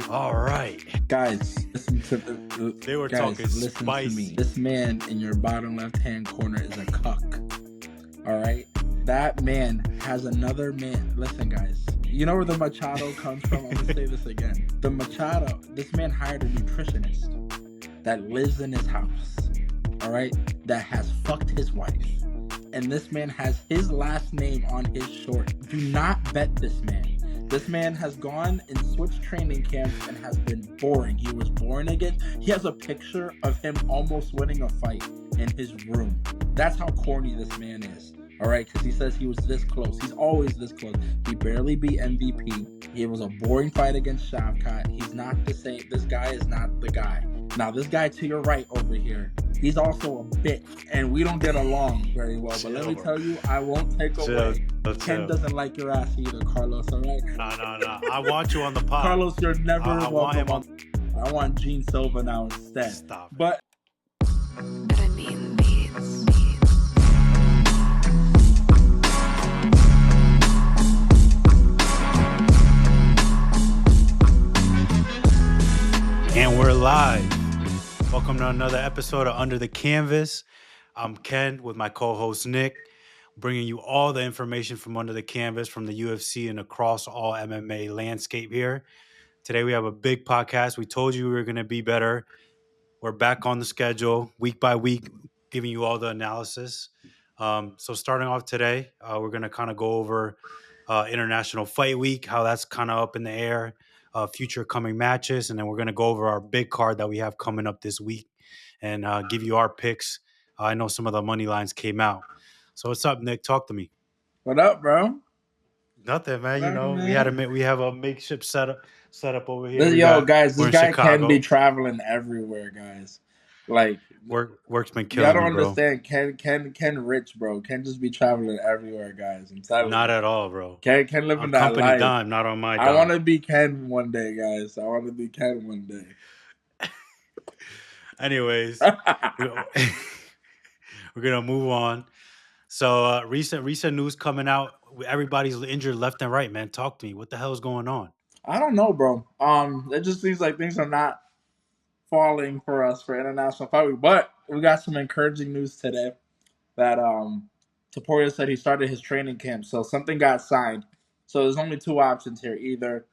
All right. Guys, listen to They were guys, talking listen spicy. to me. This man in your bottom left-hand corner is a cuck. All right? That man has another man. Listen, guys. You know where the Machado comes from? I'm going to say this again. The Machado, this man hired a nutritionist that lives in his house. All right? That has fucked his wife. And this man has his last name on his short. Do not bet this man. This man has gone and switched training camps and has been boring. He was boring again. He has a picture of him almost winning a fight in his room. That's how corny this man is. All right, because he says he was this close. He's always this close. He barely beat MVP. It was a boring fight against Shavkat. He's not the same. This guy is not the guy. Now, this guy to your right over here, he's also a bitch, and we don't get along very well. But let me tell you, I won't take away. Ken doesn't like your ass either, Carlos. All right? No. I want you on the pod. Carlos, you're never I want him welcome. I want Gene Silva now instead. Stop. But And we're live. Welcome to another episode of Under the Canvas. I'm Ken with my co-host Nick, bringing you all the information from under the canvas from the UFC and across all MMA landscape here. Today we have a big podcast. We told you we were going to be better. We're back on the schedule week by week, giving you all the analysis. So starting off today, we're going to kind of go over International Fight Week, how that's kind of up in the air, future coming matches, and then we're going to go over our big card that we have coming up this week and give you our picks. I know some of the money lines came out. So what's up, Nick? Talk to me. what up, bro? Nothing, man. You know, Man. we have a makeshift setup over here. Guys, we're this in guy Chicago. can be traveling everywhere, guys. Like, Work's been killing y'all don't me, bro. understand. Ken rich, bro. Ken just be traveling everywhere, guys. I'm telling Not you. at all, bro. Ken living On that company life. dime, not on my dime. I want to be Ken one day, guys. I want to be Ken one day. Anyways, we're gonna move on. So recent news coming out. Everybody's injured left and right, man. Talk to me. What the hell is going on? I don't know, bro. It just seems like things are not falling for us for International Fight Week. But we got some encouraging news today that Topuria said he started his training camp, so something got signed. So there's only two options here: either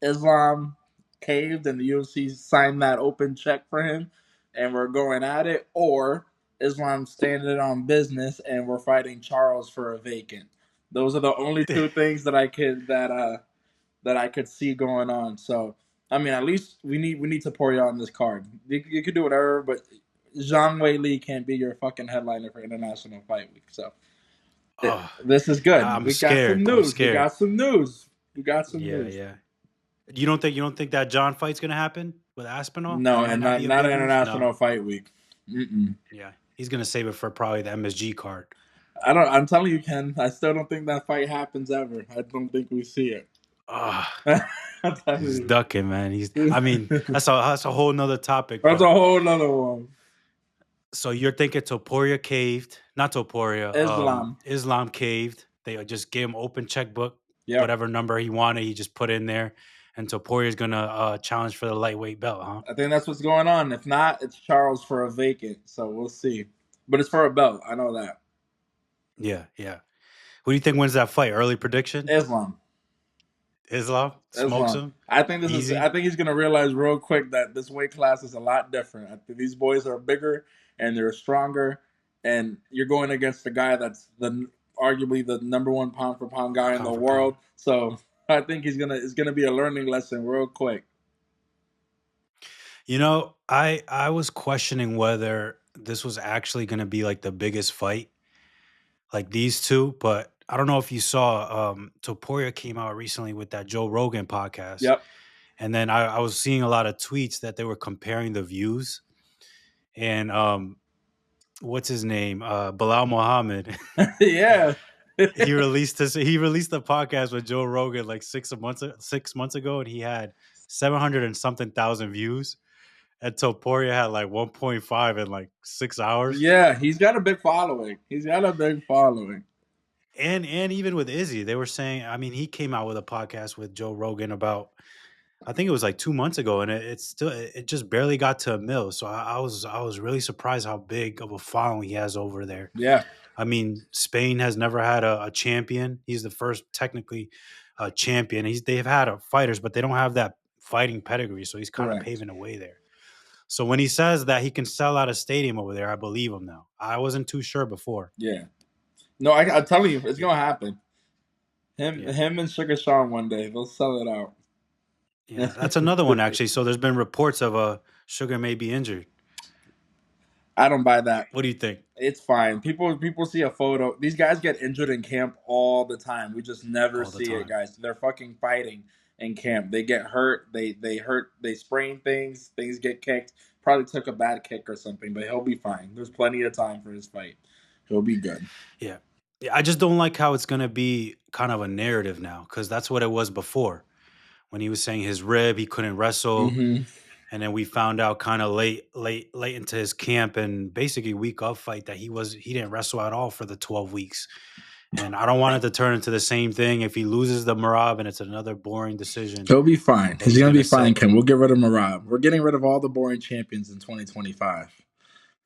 Islam caved and the UFC signed that open check for him, and we're going at it, or Islam standing on business and we're fighting Charles for a vacant. Those are the only two things that I could see going on. So I mean, at least we need Topuria on this card. You could do whatever, but Zhang Wei Li can't be your fucking headliner for International Fight Week. So this is good. I'm We scared. got some news. I'm scared. We got some news. Yeah. You don't think that John fight's gonna happen with Aspinall? No, and not International Fight Week. Mm-mm. Yeah, he's gonna save it for probably the MSG card. I'm telling you, Ken. I still don't think that fight happens ever. I don't think we see it. He's ducking, man. I mean, that's a whole nother topic. That's a whole nother one. So you're thinking Topuria caved? Not Topuria. Islam caved. They just gave him open checkbook. Yep. Whatever number he wanted, he just put in there. And Topuria's gonna challenge for the lightweight belt, huh? I think that's what's going on. If not, it's Charles for a vacant. So we'll see. But it's for a belt. I know that. Yeah. Who do you think wins that fight? Early prediction? Islam smokes him. I think he's gonna realize real quick that this weight class is a lot different. I think these boys are bigger and they're stronger, and you're going against the guy that's arguably the number one pound for pound guy in the world. So I think it's gonna be a learning lesson real quick. You know, I was questioning whether this was actually gonna be like the biggest fight, like these two, but I don't know if you saw Topuria came out recently with that Joe Rogan podcast. Yep. And then I was seeing a lot of tweets that they were comparing the views. And what's his name? Bilal Muhammad. Yeah. he released the podcast with Joe Rogan like 6 months ago, and he had 700 and something thousand views. And Topuria had like 1.5 in like 6 hours. Yeah, he's got a big following. And even with Izzy, they were saying, I mean, he came out with a podcast with Joe Rogan about I think it was like 2 months ago, and it just barely got to a mil. So I was really surprised how big of a following he has over there. Yeah, I mean, Spain has never had a champion. He's the first technically champion. They've had fighters, but they don't have that fighting pedigree. So he's kind of correct. paving the way there. So when he says that he can sell out a stadium over there, I believe him now. I wasn't too sure before. Yeah. No, I'm telling you, it's Yeah, gonna happen. Him, yeah, him, and Sugar Sean one day they'll sell it out. yeah. That's another one actually. So there's been reports of Sugar may be injured. I don't buy that. What do you think? It's fine. People see a photo. These guys get injured in camp all the time. We just never All the see it, time. guys. They're fucking fighting in camp. They get hurt. They hurt. They sprain things. Things get kicked. Probably took a bad kick or something, but he'll be fine. There's plenty of time for his fight. He'll be good. Yeah. Yeah, I just don't like how it's gonna be kind of a narrative now, because that's what it was before. When he was saying his rib, he couldn't wrestle, Mm-hmm. and then we found out kind of late into his camp and basically week of fight that he didn't wrestle at all for the 12 weeks. And I don't want it to turn into the same thing. If he loses the Marab and it's another boring decision, He'll be fine. then He's he's gonna be gonna fine, sit. Ken. We'll get rid of Marab. We're getting rid of all the boring champions in 2025.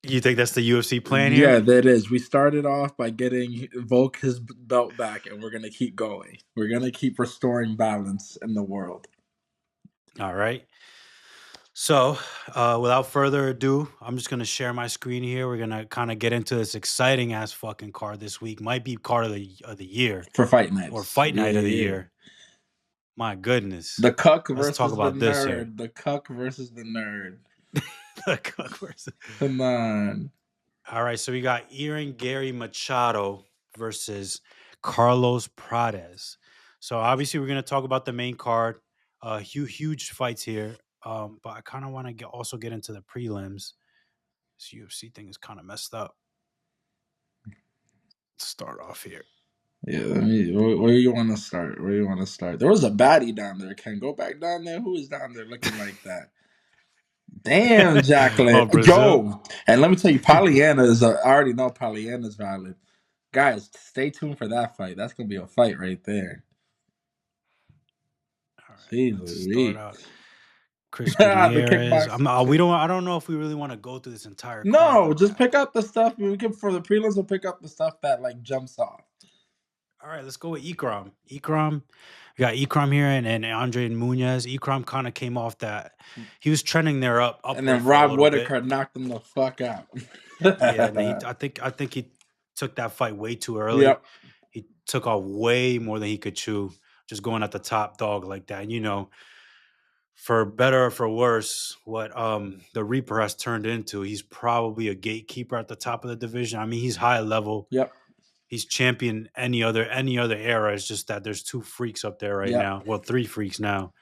You think that's the UFC plan Yeah, here? that is. We started off by getting Volk his belt back, and we're gonna keep going. We're gonna keep restoring balance in the world. All right. So, without further ado, I'm just gonna share my screen here. We're gonna kind of get into this exciting ass fucking card this week. Might be card of the year For fight or nights. fight Yeah, night of the yeah. year. My goodness. The cuck Let's talk versus the about this here. nerd. The cuck versus the nerd. The cook versus- Come on. All right, so we got Garry Machado versus Carlos Prates. So obviously we're gonna talk about the main card. Huge fights here. But I kind of want to also get into the prelims. This UFC thing is kind of messed up. Let's start off here. Yeah, where you want to start? Where you want to start? There was a baddie down there. Can go back down there. Who is down there looking like that? Damn, Jacqueline. Oh, Brazil. Go. And let me tell you, Pollyanna is. I already know Pollyanna's valid. Guys, stay tuned for that fight. That's gonna be a fight right there. All right, Jeez let's start Louise. out. Chris The Gutierrez. kickbox. We don't. I don't know if we really want to go through this entire card No, like just that. pick up the stuff. We can for the prelims. We'll pick up the stuff that like jumps off. All right, let's go with Ikram. We got Ikram here and Andre Munez. Ikram kind of came off that he was trending there And upward then for a Rob little bit. Whitaker knocked him the fuck out. Yeah, and I think he took that fight way too early. Yep. He took off way more than he could chew, just going at the top dog like that. And, for better or for worse, what the Reaper has turned into, he's probably a gatekeeper at the top of the division. I mean, he's high level. Yep. He's champion any other era. It's just that there's two freaks up there right Yep. now. Well, three freaks now.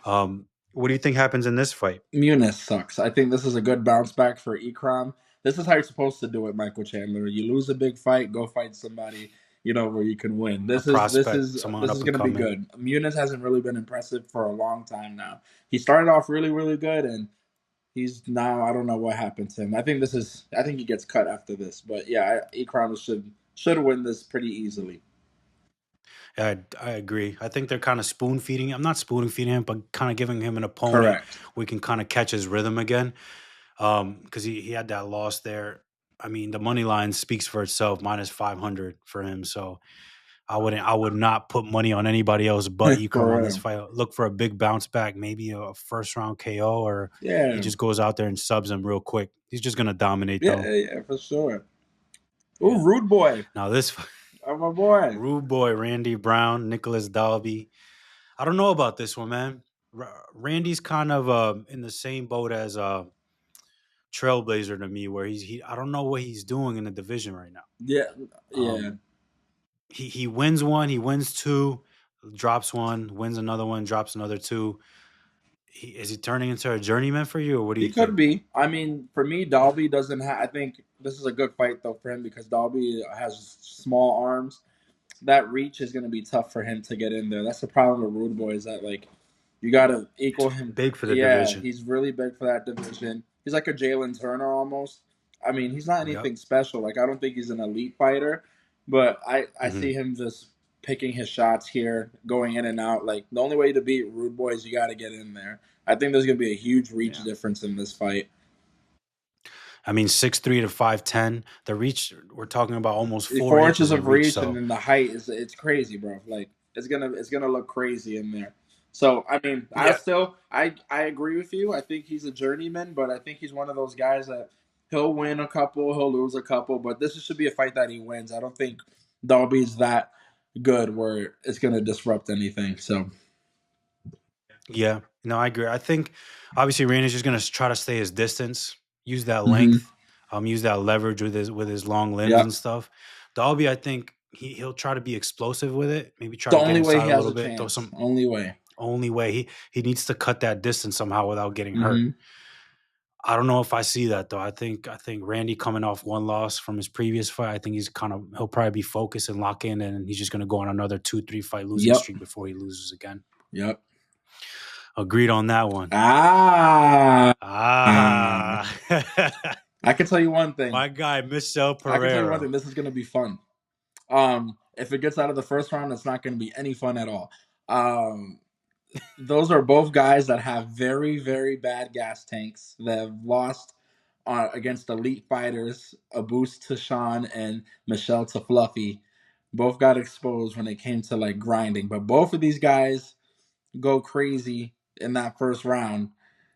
What do you think happens in this fight? Muniz sucks. I think this is a good bounce back for Ikram. This is how you're supposed to do it, Michael Chandler. You lose a big fight, go fight somebody, where you can win. A This is this prospect, is someone this is up and going to be coming. good. Muniz hasn't really been impressive for a long time now. He started off really really good, and he's now I don't know what happened to him. I think he gets cut after this, but yeah, Ikram should win this pretty easily. I agree. I think they're kind of spoon feeding. I'm not spoon feeding him, but kind of giving him an opponent Correct. we can kind of catch his rhythm again. Because he had that loss there. I mean, the money line speaks for itself, minus 500 for him. So I would not put money on anybody else but Ikram For on this real. fight. Look for a big bounce back, maybe a first round KO, or Yeah. he just goes out there and subs him real quick. He's just gonna dominate Yeah, though. yeah, for sure. Ooh, Yeah. Rude Boy. Now this Oh, my boy. rude boy, Randy Brown, Nicholas Dalby. I don't know about this one, man. Randy's kind of in the same boat as Trailblazer to me, where I don't know what he's doing in the division right now. Yeah, yeah. He wins one, he wins two, drops one, wins another one, drops another two. Is he turning into a journeyman for you, or what do He you could think? be. I mean, for me, Dalby doesn't have. I think this is a good fight though for him because Dalby has small arms. That reach is going to be tough for him to get in there. That's the problem with Rude Boy is that like you got to equal him. Big for the Yeah, division. he's really big for that division. He's like a Jalen Turner almost. I mean, he's not anything Yep. special. Like I don't think he's an elite fighter, but I Mhm. see him just picking his shots here, going in and out. Like the only way to beat Rude Boy is you got to get in there. I think there's going to be a huge reach Yeah. difference in this fight. I mean, 6'3" to 5'10". The reach, we're talking about almost The 4 4 inches inches of in reach. reach and So then the height is it's crazy, bro. Like it's gonna look crazy in there. So I mean, yeah, I agree with you. I think he's a journeyman, but I think he's one of those guys that he'll win a couple, he'll lose a couple, but this should be a fight that he wins. I don't think Darby's that good where it's gonna disrupt anything. So yeah. No, I agree. I think obviously Randy's just gonna try to stay his distance, use that hmm length, use that leverage with his long limbs yeah. and stuff. Dalby, I think he'll try to be explosive with it. Maybe try The to get only way inside he a has little a bit. Throw chance. some Only way. only way he needs to cut that distance somehow without getting hurt. hmm I don't know if I see that though. I think Randy coming off one loss from his previous fight. I think he'll probably be focused and lock in, and he's just gonna go on another 2-3 fight losing Yep. streak before he loses again. Yep. Agreed on that one. Ah. Ah, I can tell you one thing. my guy Michel I can tell you one thing. Pereira. This is going to be fun. If it gets out of the first round, it's not going to be any fun at all. Um, those are both guys that have very, very bad gas tanks that have lost against elite fighters, Abus to Sean and Michelle to Fluffy. Both got exposed when it came to like grinding, but both of these guys go crazy in that first round.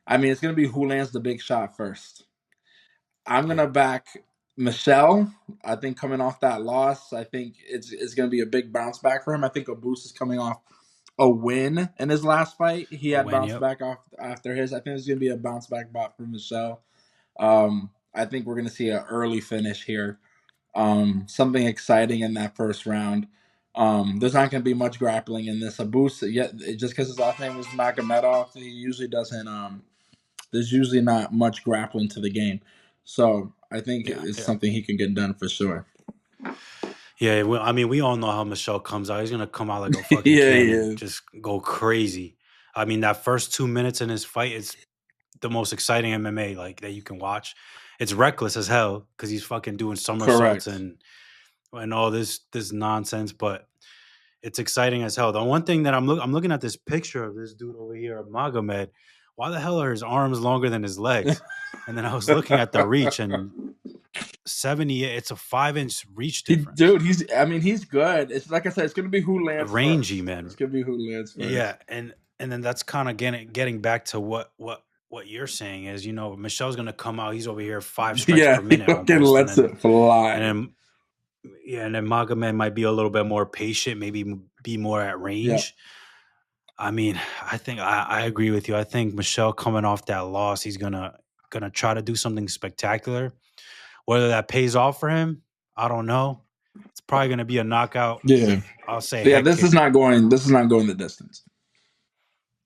I mean, it's going to be who lands the big shot first. I'm Yeah, gonna back Michelle. I think coming off that loss, I think it's gonna be a big bounce back for him. I think Abus is coming off a win in his last fight. He a had win. bounced Yep. back off after his. I think it's gonna be a bounce back bot for Michelle. I think we're gonna see an early finish here. Something exciting in that first round. There's not going to be much grappling in this. Abus, yet just because his last name was Magomedov, he usually doesn't. There's usually not much grappling to the game. So I think Yeah, it's yeah, something he can get done for sure. yeah. Well, I mean, we all know how Michelle comes out. He's gonna come out like a fucking Yeah, he cannon, is. just go crazy. I mean, that first 2 minutes in his fight is the most exciting MMA like that you can watch. It's reckless as hell because he's fucking doing somersaults Correct. and all this nonsense, but it's exciting as hell. The one thing that I'm looking at this picture of this dude over here, Magomed. Why the hell are his arms longer than his legs? And then I was looking at the reach and 70. It's a 5 inch reach difference. Dude, I mean, he's good. It's like I said, it's gonna be who lands Rangy first. man. It's gonna be who lands Yeah, first. and then that's kind of getting back to what you're saying is, Michelle's gonna come out. He's over here 5 strikes Yeah, per he minute fucking almost, lets it and fly. then yeah, and then Magomed might be a little bit more patient, maybe be more at Yeah, range. I mean, I think I agree with you. I think Michelle coming off that loss, he's gonna try to do something spectacular. Whether that pays off for him, I don't know. It's probably gonna be a knockout. yeah, I'll say yeah. head This is kick. not going. This is not going the distance.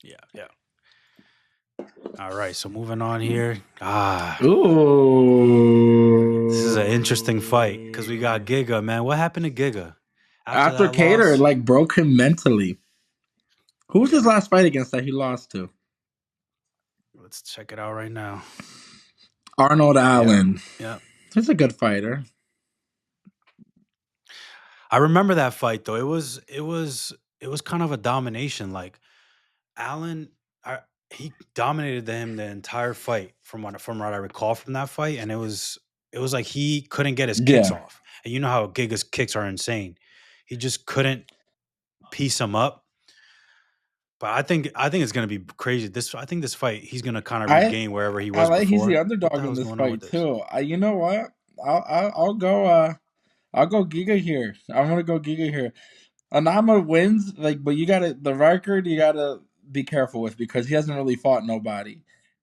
Yeah, yeah. All right, so moving on here. This is an interesting fight because we got Ooh. Giga, man. What happened to Giga after After that Cater loss? like broke him mentally. Who was his Yeah, last fight against that he lost to? let's check it out right now. Arnold Yeah, Allen. yeah. He's a good fighter. I remember that fight though. It was kind of a domination. Like Allen, I, he dominated him the entire fight from what I recall from that fight, and it was like he couldn't get his kicks Yeah. off. And you know how Giga's kicks are insane. He just couldn't piece him up. But I think it's gonna be crazy. I think this fight he's gonna kind of I regain wherever he I was like he's the before. What the underdog in hell's this going on with fight this? too. You know what? I'll go I'll go Giga here. I'm gonna go Giga here. Anama wins, like, but you gotta the record you gotta be careful with because he hasn't really fought nobody.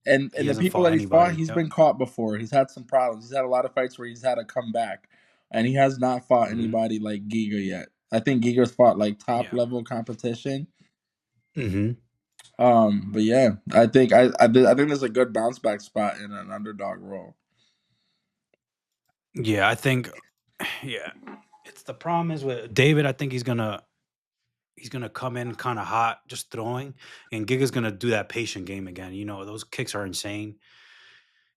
And He the hasn't people fought that he's fought, anybody. he's Yep. been caught before. He's had some problems. He's had a lot of fights where he's had to come back. And he has not fought Hmm. anybody like Giga yet. I think Giga's fought like top Yeah. level competition. Hmm. But yeah, I think there's a good bounce back spot in an underdog role. Yeah, I think. Yeah, it's the problem is with David. I think he's gonna come in kind of hot, just throwing, and Giga's gonna do that patient game again. Those kicks are insane.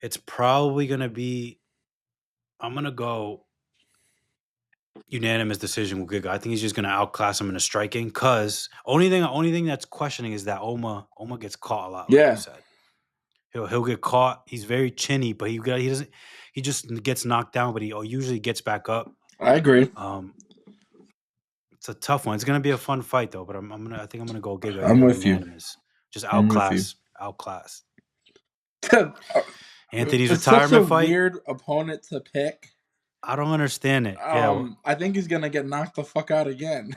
It's probably gonna be. I'm gonna go. unanimous decision with Giga. I think he's just gonna outclass him in the striking. Cause only thing that's questioning is that Oma gets caught a lot, like you Yeah, said. He'll get caught. He's very chinny, but he doesn't. He just gets knocked down, but he usually gets back up. I agree. Um, it's a tough one. It's gonna be a fun fight though. But I think I'm gonna go Giga I'm here, with you. unanimous. Just I'm with you. outclass. It's Anthony's such a retirement fight. weird opponent to pick. I don't understand it. Yeah, I think he's gonna get knocked the fuck out again.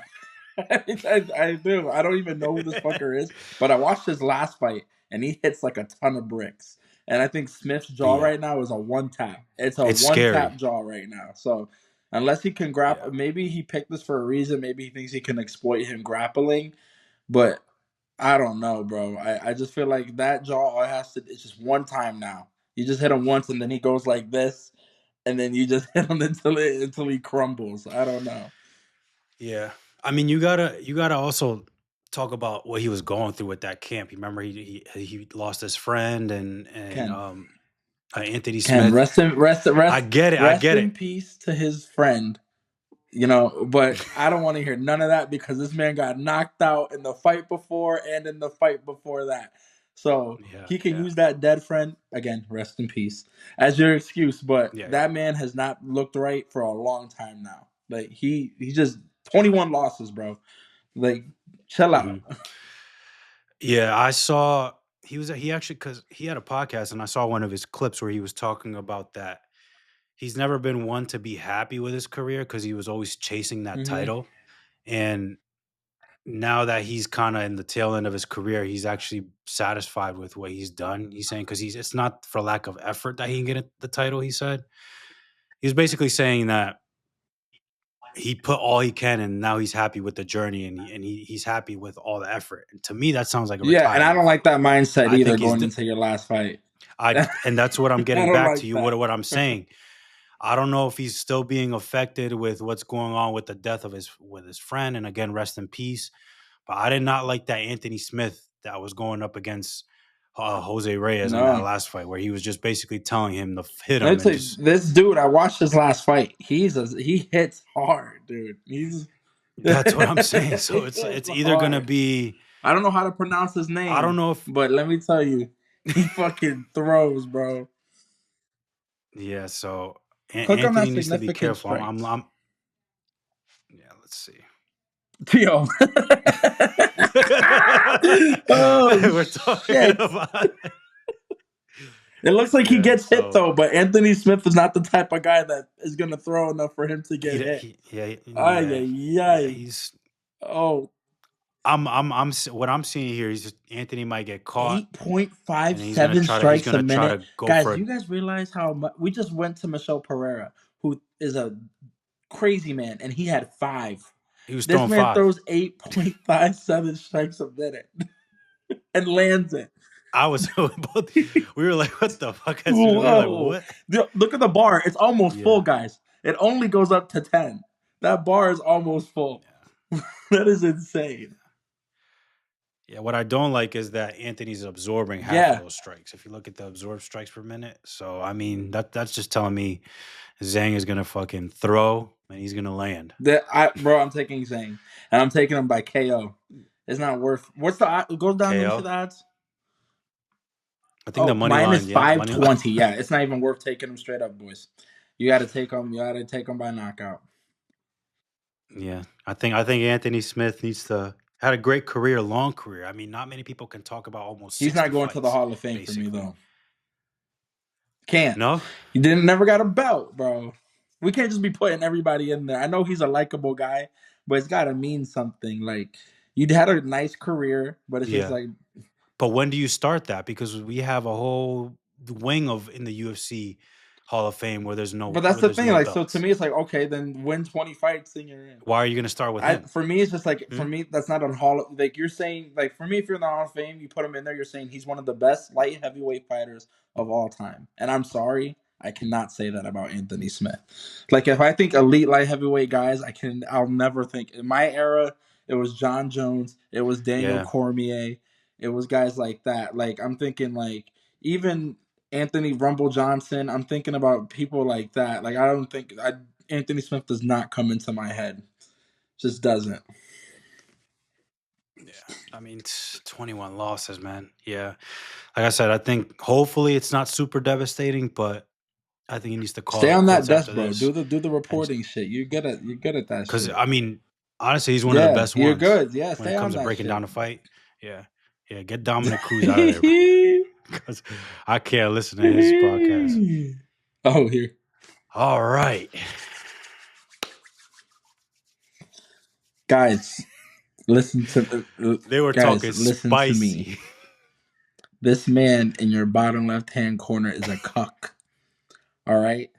I do. I don't even know who this fucker is, but I watched his last fight and he hits like a ton of bricks. And I think Smith's jaw yeah, right now is a one tap. It's a it's one tap scary. jaw right now. So unless he can Yeah, grapple, maybe he picked this for a reason. Maybe he thinks he can exploit him grappling, but I don't know, bro. I just feel like that jaw all it has to. It's just one time now. You just hit him once and then he goes like this, and then you just hit him until he crumbles. I don't know. yeah. I mean, you gotta also talk about what he was going through with that camp. You remember he lost his friend and Ken. Anthony Ken, Smith. I get it. I rest get in it. peace to his friend. You know, but I don't want to hear none of that because this man got knocked out in the fight before and in the fight before that. So Yeah, he can yeah, use that dead friend again, rest in peace, as your excuse. But yeah, yeah. that man has not looked right for a long time now. Like he just 21 losses, bro. Like chill Hmm. out. Yeah, I saw he actually because he had a podcast and I saw one of his clips where he was talking about that he's never been one to be happy with his career because he was always chasing that Hmm. title. And now that he's kind of in the tail end of his career, he's actually satisfied with what he's done. He's saying because it's not for lack of effort that he can get the title. He said he was basically saying that he put all he can and now he's happy with the journey and he's happy with all the effort. And to me, that sounds like a Yeah, and I retirement don't like fight. that mindset I either think going into your last fight. I I and that's what I'm getting don't back to like you. that. What I'm saying. I don't know if he's still being affected with what's going on with the death of his friend. And again, rest in peace. But I did not like that Anthony Smith that was going up against Jose Reyes in that No. last fight, where he was just basically telling him to hit Let me him and tell you, just this dude, I watched his last fight. He hits hard, dude. that's what I'm saying. So He it's hits either gonna hard. be I don't know how to pronounce his I don't name, know if but let me tell you, he fucking throws, bro. yeah. So Click on that Anthony needs to be significant careful. strikes. Yeah. Let's see. Yo. Oh We're talking shit. about It looks like he yeah. gets hit So though, but Anthony Smith is not the type of guy that is gonna throw enough for him to get hit. yeah Ay yeah ay yeah. ay. He's Oh, what I'm seeing here is just Anthony might get caught, and he's gonna 8.57 try to strikes a minute. go Guys, for do it. you guys realize how much we just went to Michelle Pereira, who is a crazy man, and he had five. He was This throwing man five. throws 8.57 strikes a minute and lands it. I was both. We were like, "What the fuck?" We were like, Whoa. "What?" Look at the bar. It's almost full, Yeah, guys. It only goes up to 10. That bar is almost full. yeah, That is insane. yeah. What I don't like is that Anthony's absorbing half of Yeah. those strikes. If you look at the absorbed strikes per minute, so I mean that's just telling me Zhang is gonna fucking throw and he's gonna land Bro, I'm taking Zane. And I'm taking him by KO. It's not worth what's the go down, let me see KO. the odds. I think the Oh, money minus line, yeah, five money line. 20. Yeah, it's not even worth taking him straight up, boys. You gotta take him by knockout. Yeah, I think Anthony Smith needs to had a great career, long career. I mean, not many people can talk about almost He's not 60 going to the fights, Hall of Fame for me basically. though. Can't. No, He didn't never got a belt, bro. We can't just be putting everybody in there. I know he's a likable guy, but it's gotta mean something. Like you had a nice career, but it's just yeah. like But when do you start that? Because we have a whole wing of in the UFC Hall of Fame but that's where the there's thing. no Like so to belts. me it's like, okay, then win 20 fights and you're in. Why are you going to start with I him? for me it's just like Hmm? for me that's not on like you're saying like for me if you're in the Hall of Fame you put him in there you're saying he's one of the best light heavyweight fighters of all time and I'm sorry I cannot say that about Anthony Smith. Like if I think elite light heavyweight guys I'll never think in my era it was John Jones, it was Daniel Yeah. Cormier, it was guys like that. Like I'm thinking like even Anthony Rumble Johnson. I'm thinking about people like that. Like I don't think I. Anthony Smith does not come into my head. Just doesn't. Yeah, I mean, 21 losses, man. Yeah, like I said, I think hopefully it's not super devastating, but I think he needs to call Stay it on that quits desk, after bro. this, Do the and reporting shit. You're good at that because shit. I mean, honestly, he's one of the Yeah, best you're ones good. Yeah, when it stay comes on to that breaking shit. down a fight. Yeah, yeah, get Dominic Cruz out of there, bro. Because I can't listen to his podcast. Oh, here. All right, Guys, listen to they were guys, talking listen to me. spicy. This man in your bottom left hand corner is a cuck. All right?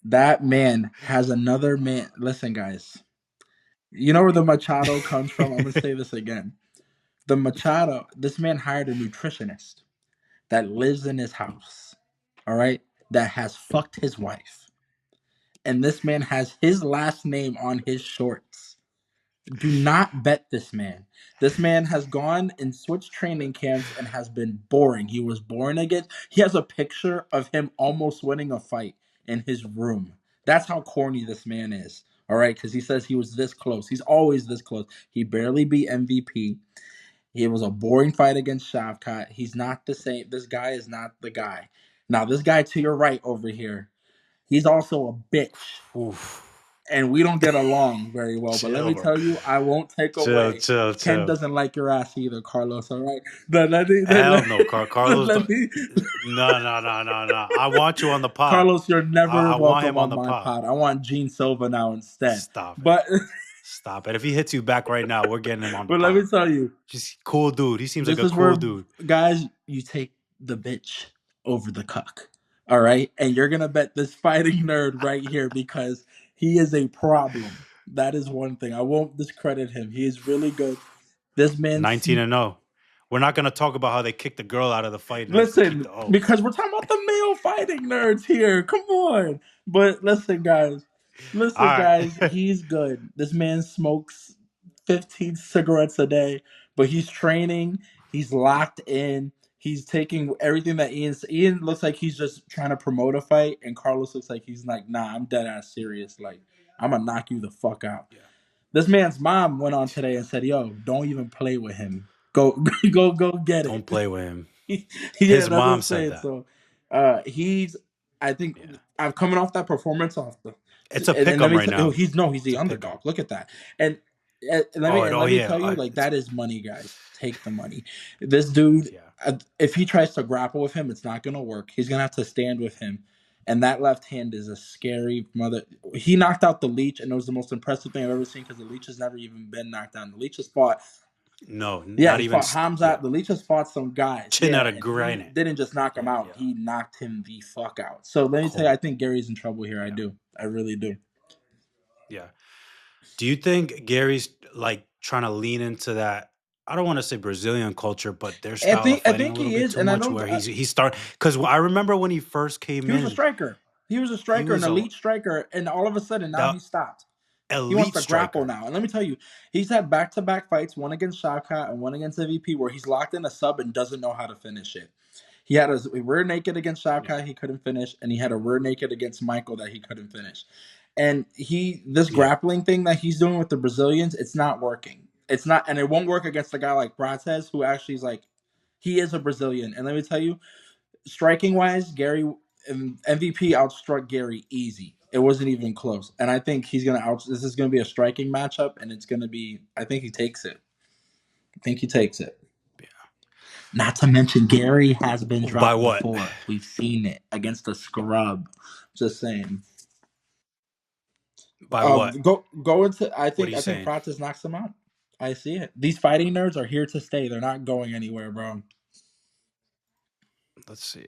That man has another man. Listen, guys. You know where the Machado comes from? I'm gonna say this again. The Machado, this man hired a nutritionist that lives in his house. All right? That has fucked his wife. And this man has his last name on his shorts. Do not bet this man. This man has gone and switched training camps and has been boring. He was boring again. He has a picture of him almost winning a fight in his room. That's how corny this man is. All right, because he says he was this close. He's always this close. He barely beat MVP. It was a boring fight against Shavkat. He's not the same. This guy is not the guy. Now, this guy to your right over here, he's also a bitch Oof. and we don't get along very well. But let Chill, me bro. tell you, I won't take Chill, away. chill, Ken chill. doesn't like your ass either, Carlos. All right, but Hell no, Carlos. let me No, no, no, no, no. I want you on the pod. Carlos, you're never I want welcome him on on the my pod. pod. I want Gene Silva now instead. Stop it. But Stop it. If he hits you back right now, we're getting him on the but let me pod. tell you, Just cool dude. He seems like this a is cool where dude. guys you take the bitch over the cuck. All right, and you're gonna bet this fighting nerd right here because he is a problem. That is one thing. I won't discredit him. He is really good. This man 19 and 0. We're not gonna talk about how they kicked the girl out of the fight and just keep listen, the O. because we're talking about the male fighting nerds here. Come on. But All listen, right. guys, he's good. This man smokes 15 cigarettes a day, but he's training, he's locked in, he's taking everything that Ian looks like he's just trying to promote a fight, and Carlos looks like he's like, nah, I'm dead ass serious. Like, I'm gonna knock you the fuck out. Yeah. This man's mom went on today and said, yo, don't even play with him. Go go get Don't it. play with him. Yeah, His that's what I'm mom said saying. that. So, he's. I think Yeah. I'm coming off that performance off the, It's a and pick let 'em me right tell you, now. he's It's the a pick 'em. underdog. Look at that, and Oh, let me yeah. tell you, like It's that is money, guys. Take the money. This dude, yeah. if he tries to grapple with him, it's not gonna work. He's gonna have to stand with him, and that left hand is a scary mother. He knocked out the Leech, and it was the most impressive thing I've ever seen because the Leech has never even been knocked down. The Leech has fought. No, Yeah, not he even. fought Hamzat. Yeah. The Leech has fought some guys. Chin out Yeah, of and he granite. didn't just knock him Yeah. out. Yeah. He knocked him the fuck out. So let me tell you, I Cold. think Gary's in trouble here. I Yeah. do. I really do. Yeah. Do you think Gary's like trying to lean into that? I don't want to say Brazilian culture, but their style of I fighting a think little he bit is, too and I much. don't. Where he start because I remember when he first came He was a in, striker. He was a he striker, an was a elite striker, and all of a sudden now the he stopped. He wants elite to grapple striker. now. And let me tell you, he's had back to back fights, one against Shaka and one against MVP, where he's locked in a sub and doesn't know how to finish it. He had a rear naked against Yeah. Shaka, he couldn't finish, and he had a rear naked against Michael that he couldn't finish. And this Yeah. grappling thing that he's doing with the Brazilians, it's not working. It's not, and it won't work against a guy like Prates, who actually is like, he is a Brazilian. And let me tell you, striking wise, Garry MVP outstruck Garry easy. It wasn't even close. And I think he's gonna out. This is gonna be a striking matchup, and it's gonna be. I think he takes it. I think he takes it. Yeah. Not to mention, Garry has been By dropped what? before. We've seen it against a scrub. Just saying. By what? Go into. What are you I think saying? Prates knocks him out. I see it. These fighting nerds are here to stay. They're not going anywhere, bro. Let's see.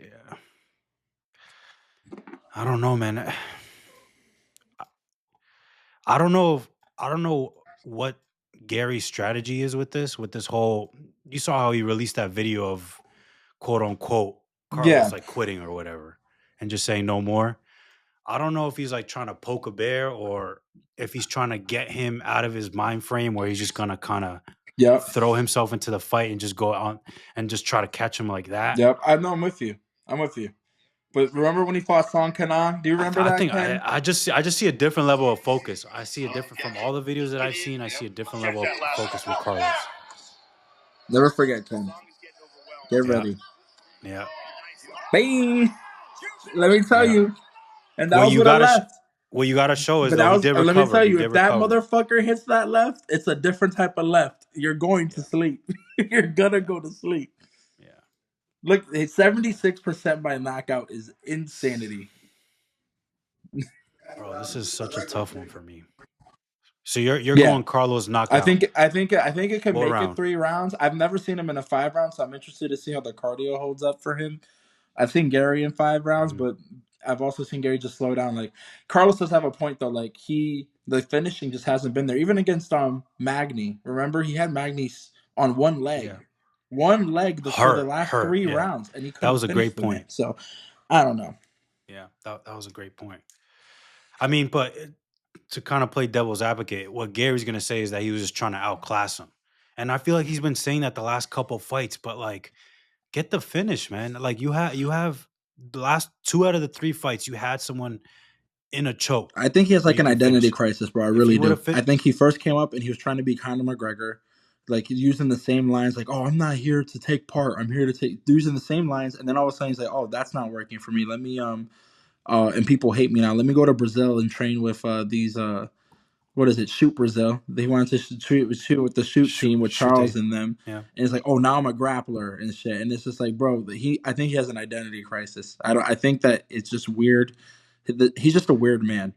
I don't know, man. I don't know. I don't know what Gary's strategy is with this. With this whole, you saw how he released that video of quote unquote Carlos Yeah. like quitting or whatever, and just saying no more. I don't know if he's like trying to poke a bear or if he's trying to get him out of his mind frame where he's just gonna kind of Yep. throw himself into the fight and just go on and just try to catch him like that. Yep. I know. I'm with you. I'm with you. But remember when he fought Song Kana? Do you remember I that, think Ken? I just see a different level of focus. I see a different from all the videos that I've seen. I see a different level of focus with Carlos. Never forget, Ken. Get Yeah, ready. yeah. Bang! Let me tell Yeah. you. And that What was you with a gotta left. what you gotta show is But though that he was, did let me recover. tell He you, did if that recover. motherfucker hits that left, it's a different type of left. You're going to Yeah. sleep. You're gonna go to sleep. Yeah. Look, 76% by knockout is insanity. Bro, this is such a tough one for me. So you're Yeah. going Carlos I knockout. think I think I think it could What make it round? 3 rounds. I've never seen him in a 5 round, so I'm interested to see how the cardio holds up for him. I've seen Garry in 5 rounds, Mhm. but I've also seen Garry just slow down. Like Carlos does have a point though. Like the finishing just hasn't been there. Even against Magny, remember he had Magny on Yeah. one leg for the last Hurt. three Yeah. rounds, and he That couldn't was a finish great the man. point. So I don't know. Yeah. That was a great point. I mean, but to kind of play devil's advocate, what Gary's gonna say is that he was just trying to outclass him. And I feel like he's been saying that the last couple fights, but like get the finish, man. Like you have the last two out of the three fights, you had someone in a choke I think he has where like you an can identity finish him. crisis, bro. I If he really would do. have I fit, think he first came up and he was trying to be Conor McGregor, like he's using the same lines, like, "Oh, I'm not here to take part. I'm here to take." Using the same lines, and then all of a sudden he's like, "Oh, that's not working for me. Let me and people hate me now. Let me go to Brazil and train with these what is it? Shoot Brazil. They wanted to shoot with the shoot team with shoot Charles they, and them, yeah, and it's like, oh, now I'm a grappler and shit. And it's just like, bro, I think he has an identity crisis. I don't. I think that it's just weird. He's just a weird man.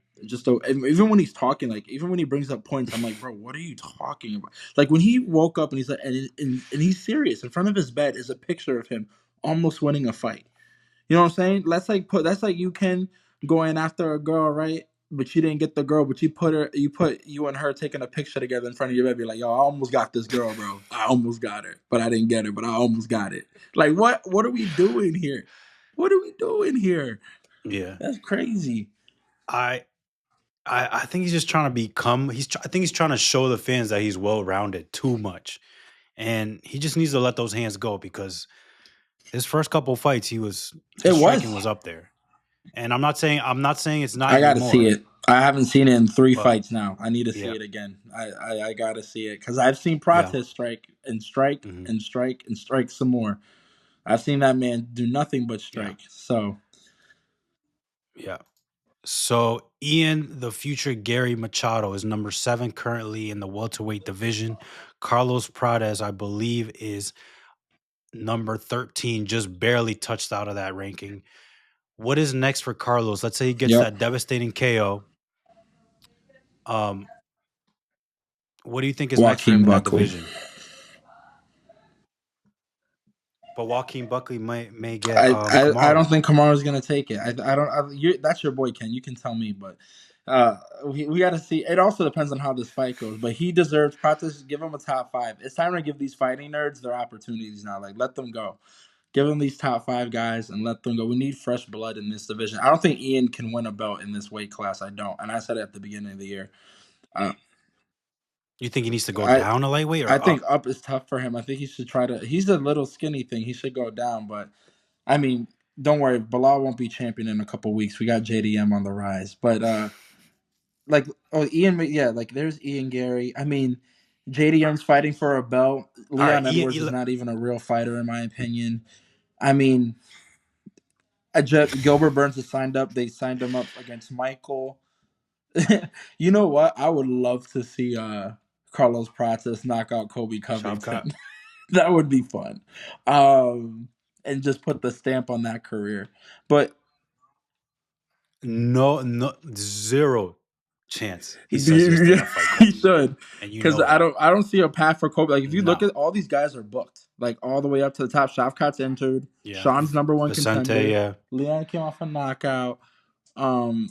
Even when he's talking, like even when he brings up points, I'm like, bro, what are you talking about? Like when he woke up and he's like, and he's serious. In front of his bed is a picture of him almost winning a fight. You know what I'm saying? That's like you can going after a girl, right? But you didn't get the girl, but you and her taking a picture together in front of your baby, like, yo, I almost got this girl, bro. I almost got her, but I didn't get her, but I almost got it. Like what are we doing here? What are we doing here? yeah. That's crazy. I I think he's just trying to become. I think he's trying to show the fans that he's well rounded too much, and he just needs to let those hands go because his first couple fights, his It striking was. was up there. And I'm not saying it's not I gotta see anymore, it. I haven't seen it in three but fights now. I need to see yeah, it again. I gotta see it because I've seen yeah, Prates strike and strike hmm and strike and strike some more. I've seen that man do nothing but yeah, strike. So yeah. So Ian, the future Gary Machado, is number 7 currently in the welterweight division. Carlos Prates, I believe, is number 13, just barely touched out of that ranking. What is next for Carlos? Let's say he gets yep. that devastating KO. Um, what do you think is next for him Joaquin in that Buckley. division? But Joaquin Buckley may get I don't Kamaru. think Kamara's gonna take it. I don't. That's your boy Ken. You can tell me, but we got to see. It also depends on how this fight goes. But he deserves Pratis. Give him a top five. It's time to give these fighting nerds their opportunities now. Like let them go. Give them these top five guys and let them go. We need fresh blood in this division. I don't think Ian can win a belt in this weight class. I don't, and I said it at the beginning of the year. Uh, You think he needs to go I down a lightweight I or think up? up is tough for him. I think he should try to. He's a little skinny thing. He should go down, but I mean, don't worry. Bilal won't be champion in a couple weeks. We got JDM on the rise, but like yeah, like there's Ian Garry. I mean, JDM's fighting for a belt. All right, Leon Ian, Edwards is not even a real fighter in my opinion. I mean, Gilbert Burns has signed up. They signed him up against Michael. You know what? I would love to see Carlos Prates knock out Kobe Shavkat. Covington. That would be fun. Um, and just put the stamp on that career. But No, no, zero chance he says yes to he that fight, Kobe, should, and you because know that. I don't see a path for Kobe. Like if you look No, at all these guys are booked, like all the way up to the top. Shavkat's entered. yeah, Sean's number one Vicente, contender. yeah. Leon came off a knockout. Um,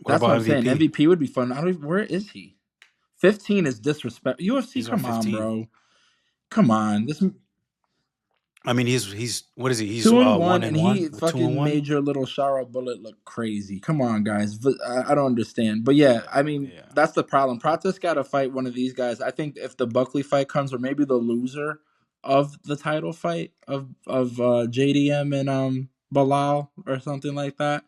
What that's what about I'm saying. MVP? MVP would be fun. I don't even, where is he? 15 is disrespect. UFC, He's on come on, 15. bro. Come on. This I mean, he's what is he? He's 2-1, one and and one he with 2 and fucking 1. made your little Shara bullet look crazy. Come on, guys. I don't understand. But yeah, Yeah, I mean, yeah, that's the problem. Pratis got to fight one of these guys. I think if the Buckley fight comes, or maybe the loser of the title fight of JDM and Bilal or something like that.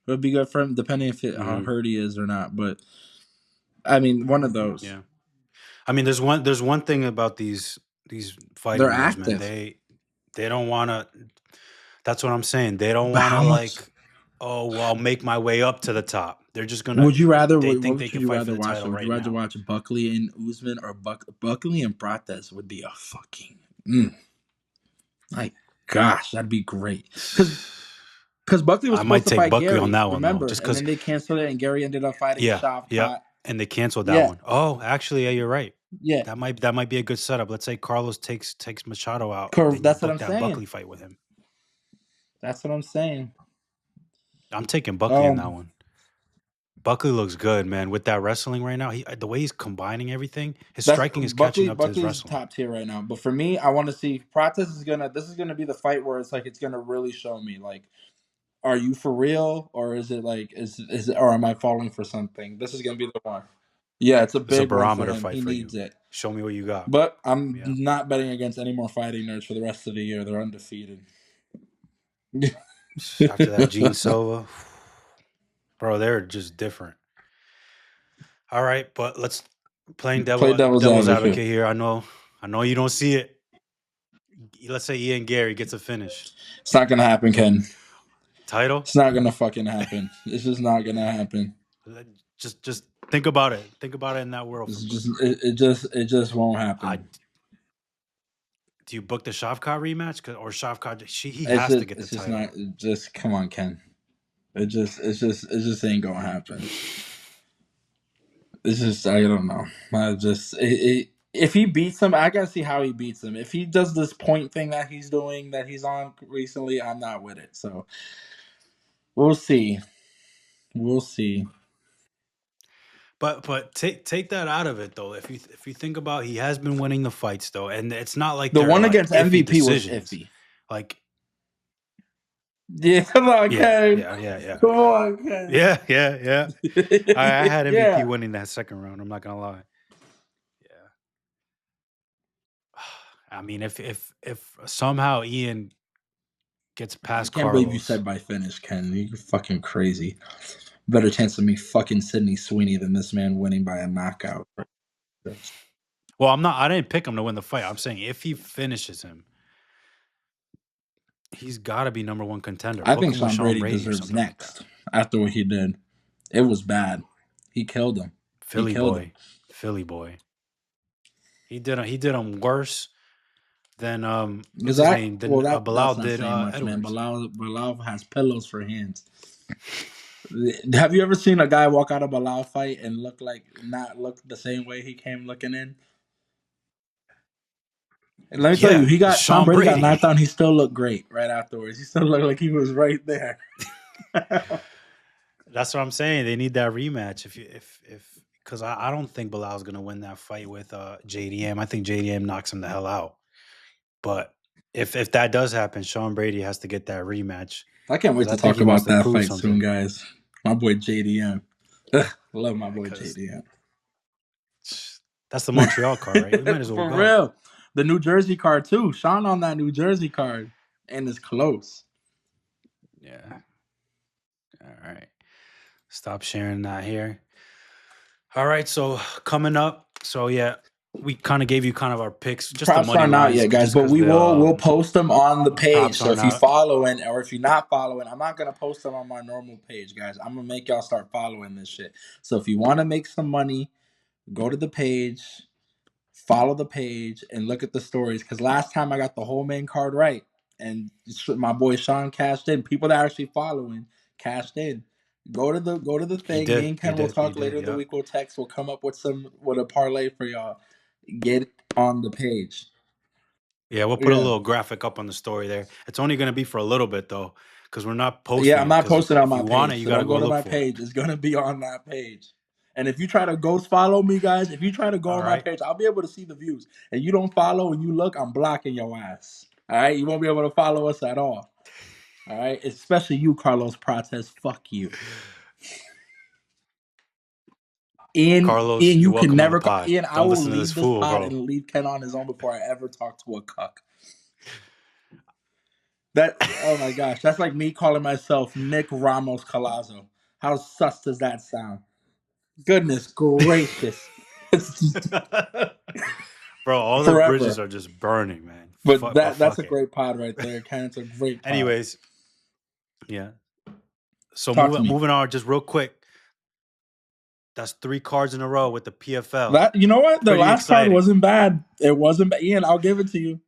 It would be good for him, depending if how Hmm. hurt he is or not. But I mean, one of those. Yeah. I mean, there's one thing about these They're fighting dudes, man. active. They don't want to. That's what I'm saying. They don't But want to how much like, oh, well, I'll make my way up to the top. They're just gonna. would you rather? They What think they would can you fight for rather the watch? title Would you right rather now. watch Buckley and Usman or Buckley and Prates? Would be a fucking my gosh, that'd be great. Because Buckley was I supposed might to take fight Buckley on Garry, that one though, remember? just And because. then they canceled it, and Garry ended up fighting Yeah, yeah, Shavkat. and they canceled that Yeah, one. Oh, actually, yeah, you're right. yeah. That might be a good setup. Let's say Carlos takes Machado out, then you That's what book I'm that saying. Buckley fight with him. That's what I'm saying. I'm taking Buckley in that Um, one. Buckley looks good, man. With that wrestling right now, the way he's combining everything, his that's striking is catching Buckley. up to his Buckley's wrestling. top tier right now. But for me, I want to see Prates is gonna. This is gonna be the fight where it's like it's gonna really show me like, are you for real, or is it like is it, or am I falling for something? This is gonna be the one. Yeah, it's a It's a big one for barometer him. fight He for you. needs it. Show me what you got. But I'm Yeah. not betting against any more fighting nerds for the rest of the year. They're undefeated. After that, Gene Silva, bro, they're just different. All right, but let's playing Play devil's devil's advocate. advocate here. I know you don't see it. Let's say Ian Garry gets a finish. It's not gonna happen, Ken. Title? It's not gonna fucking happen. It's just not gonna happen. Just think about it. Think about it in that world for It's me. just it just won't I happen. Do you book the Shavkat rematch? Or Shavkat? He has to get the It's just title. not. Just come on, Ken. It just ain't gonna happen. It's just I don't know. I just if he beats him, I gotta see how he beats him. If he does this point thing that he's doing that he's on recently, I'm not with it. So we'll see. We'll see. But take that out of it though. If you think about, he has been winning the fights though, and it's not like The they're one like against iffy MVP was decisions. iffy. Like Yeah, come on, yeah, Ken. yeah, yeah, yeah, Come on, Ken. yeah, yeah, yeah. I had MVP Yeah. winning that second round. I'm not gonna lie. Yeah. I mean, if somehow Ian gets I past can't believe you Carlos, said by finish, Ken. You're fucking crazy. Better chance of me fucking Sidney Sweeney than this man winning by a knockout. well, I'm not. I didn't pick him to win the fight. I'm saying if he finishes him, he's got to be number one contender. I Book think him with Sean Sean Brady Brady or deserves something like that. next after what he did. It was bad. He killed him. He Philly killed him. boy, Philly boy. He did him worse than Because what's his name? Than Bilal that's not did saying much, man. Edwards. Bilal has pillows for hands. Have you ever seen a guy walk out of Bilal fight and not look the same way he came looking in? And let me tell you, Yeah, it's Sean Sean Brady got knocked Brady. down. He still looked great right afterwards. He still looked like he was right there. That's what I'm saying. They need that rematch. If because I don't think Bilal's gonna win that fight with JDM. I think JDM knocks him the hell out. But if that does happen, Sean Brady has to get that rematch I can't because wait I to think talk he wants about to that prove fight soon, something. guys. My boy JDM. Love my boy Because JDM. that's the Montreal card, right? We might as well For go. real. The New Jersey card, too. Sean on that New Jersey card. And it's close. Yeah. All right. Stop sharing that here. All right. So coming up. So yeah, we kind of gave you kind of our picks, just the Props money aren't out lines, yet, guys, just but because we'll post them on the page. props So aren't if you out. following or if you're not following, I'm not gonna post them on my normal page, guys. I'm gonna make y'all start following this shit. So if you want to make some money, go to the page, follow the page, and look at the stories. Because last time I got the whole main card right, and my boy Sean cashed in. People that are actually following cashed in. Go to the He thing. Me did. and He Ken will did. He talk later did. in the Yep. week. We'll text. We'll come up with a parlay for y'all. Get on the page. Yeah, we'll put a Yeah. little graphic up on the story there. It's only going to be for a little bit though, because we're not Yeah, posting I'm it. not Because posting on if my you want it, page, you so got to don't go go to look my for it. page. It's gonna be on that page. And if you try to ghost follow me, guys, if you try to go All on my right. page, I'll be able to see the views. And you don't follow and you look, I'm blocking your ass. All right, you won't be able to follow us at all. All right, especially you, Carlos Prates. Fuck you, Ian. Carlos, Ian, you're you can welcome on the never. pod. Ian, I Don't will listen to this leave this fool, pod bro. and leave Ken on his own before I ever talk to a cuck. Oh my gosh, that's like me calling myself Nick Ramos Colazo. How sus does that sound? Goodness gracious. Bro, all the bridges Forever. are just burning, man. But But that's a fuck it. great pod right there, Ken. It's a great pod. Anyways, yeah. So Talk to me. moving on, just real quick. That's 3 cards in a row with the PFL. That, you know what? The Pretty last card exciting. wasn't bad. It wasn't bad. Ian, I'll give it to you.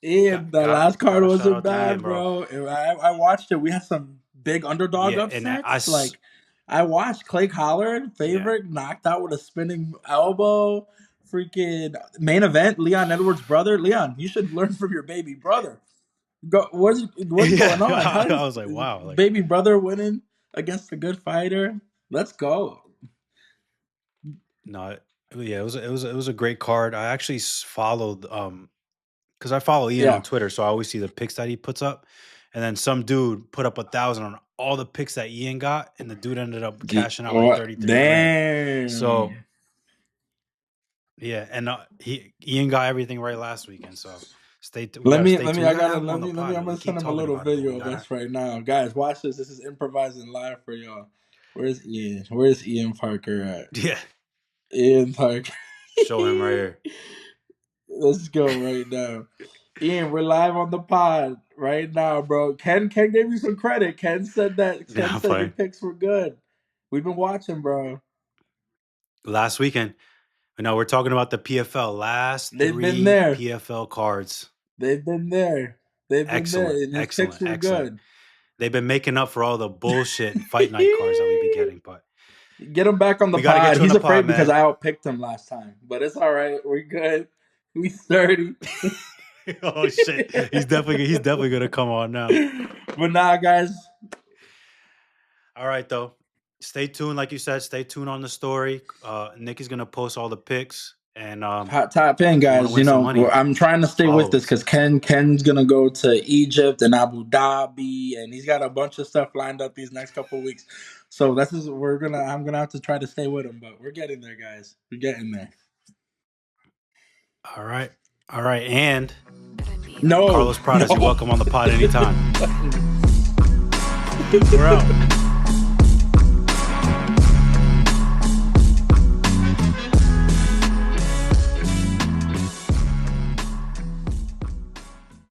Ian, the last card Gotta shout wasn't out to Ian, bad, bro. bro. I watched it. We had some big underdog Yeah, and upsets. Like, I watched Clay Collard, favorite, knocked out with a spinning elbow. Freaking main event, Leon Edwards' brother. Leon, you should learn from your baby brother. What's going on? How I does was like, wow, like, baby brother winning against a good fighter? Let's go. no, yeah, it was a great card. I actually followed because I follow Ian Yeah. on Twitter, so I always see the picks that he puts up. And then some dude put up 1,000 on all the picks that Ian got, and the dude ended up cashing out like 33 grand. Damn. So yeah, and Ian got everything right last weekend. So we let gotta me stay tuned. We gotta have him let on the me pod, I'm man. We gonna send keep him a talking little about it, but we video of gotta. us right now. Guys, watch this. This is improvising live for y'all. Where's Ian? Where's Ian Parker at? Yeah, Ian Parker. show him right here. Let's go right now. Ian, we're live on the pod right now, bro. Ken gave you some credit. Ken said Yeah, I'm your playing. picks were good. We've been watching, bro. Last weekend, we're talking about the PFL. Last They've been 3 there. PFL cards. They've been there. Excellent, And his picks excellent, were excellent. good. They've been making up for all the bullshit fight night cards that we've been getting, but get him back on the we gotta get pod. you on He's the afraid pod, because man. I outpicked him last time, but it's all right. We're good. We 30. Oh shit, he's definitely gonna come on now. But nah, guys. All right, though. Stay tuned, like you said. Stay tuned on the story. Nick is gonna post all the pics, and Top in, if you want guys. to win some money, I'm trying to stay with follow this us. because Ken's gonna go to Egypt and Abu Dhabi, and he's got a bunch of stuff lined up these next couple of weeks. So I'm gonna have to try to stay with him, but we're getting there, guys. We're getting there. All right, and No, Carlos Prates, no. you're welcome on the pod anytime. We're out.